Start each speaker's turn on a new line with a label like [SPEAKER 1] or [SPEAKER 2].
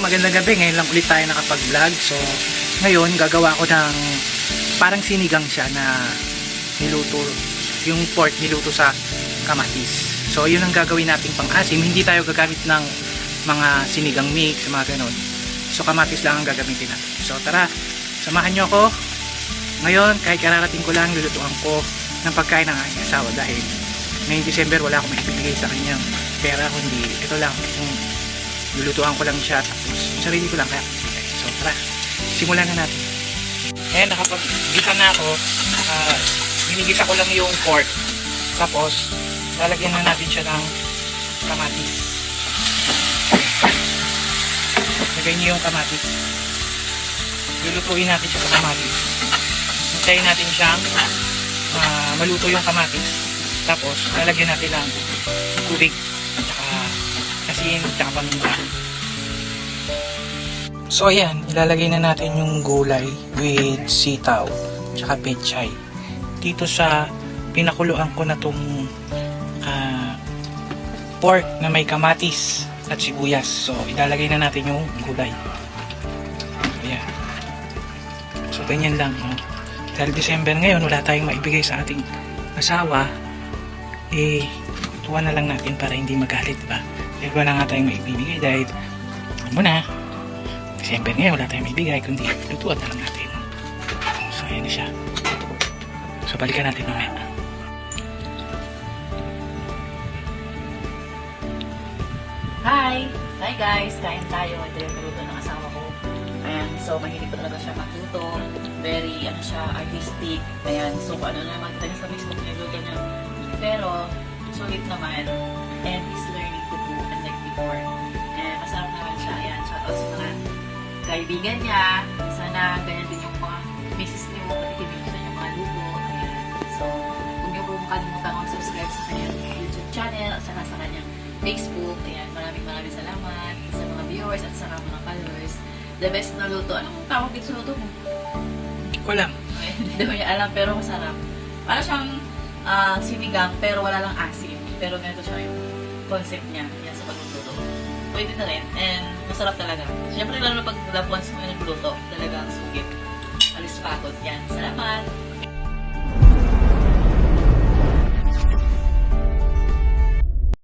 [SPEAKER 1] magandang gabi. Ngayon lang ulit tayo nakapag-vlog. So, ngayon gagawa ko ng parang sinigang siya na niluto, yung pork niluto sa kamatis. So, yun ang gagawin nating pang-asim. Hindi tayo gagamit ng mga sinigang mix, mga ganon. So, kamatis lang ang gagamitin natin. So, tara, samahan nyo ako. Ngayon, kahit kararating ko lang, lulutuan ko ng pagkain ng aking asawa dahil ngayong December wala akong maibibigay sa kanyang pera, kundi ito lang, lulutuan ko lang siya, tapos sarili ko lang kaya. So tara, simulan na natin. Ayan, nakapag-gisa na ako. Ginigisa ko lang yung pork, tapos lalagyan na natin siya ng kamatis. Lagay niyo yung kamatis, lulutuin natin siya sa kamatis. Hintayin natin siyang maluto yung kamatis, tapos lalagyan natin ng tubig at saka asin at saka paminta. So ayan, ilalagay na natin yung gulay with sitaw at saka pechay dito sa pinakuluan ko na tong pork na may kamatis at sibuyas. So ilalagay na natin yung gulay. Ayan, so ganyan lang, no? Dahil December ngayon, wala tayong maibigay sa ating asawa, tuwa na lang natin para hindi magalit, diba? Dahil wala nga tayong maibibigay dahil muna December ngayon, wala tayong maibigay kundi lutuan na lang natin. So ayan na siya. So balikan natin mamaya.
[SPEAKER 2] Hi! Hi guys! Kain tayo. Ito yung niluto ng asawa ko. Ayan, so mahilig ko talaga siya magluto. Very, artistic. Ayan, so kung ano naman, tayo sa Facebook niluto niya. Pero, sulit naman. And he's learning to cook unlike before. And masarap naman siya. Ayan, shoutouts sa mga kaibigan niya. Sana ganyan din yung mga misis niyo, patikimin sa yung mga luto. Ayan. So, huwag niyo po makalimutan mag-subscribe sa kanyang YouTube channel at saka sa kanyang Facebook. Ayan, maraming salamat sa mga viewers at sa mga followers. The best na luto. Anong tawag dito sa luto mo?
[SPEAKER 1] Hindi ko alam.
[SPEAKER 2] Hindi ko niya alam, pero masarap. Para siyang sinigang, pero wala lang asim. Pero ganito siya yung concept niya. Yan sa pagluluto. Pwede na rin. And masarap talaga. Siyempre, lalo na pag loved ones mo yung nagluto, talagang sugit. Alis pagod. Yan. Salamat!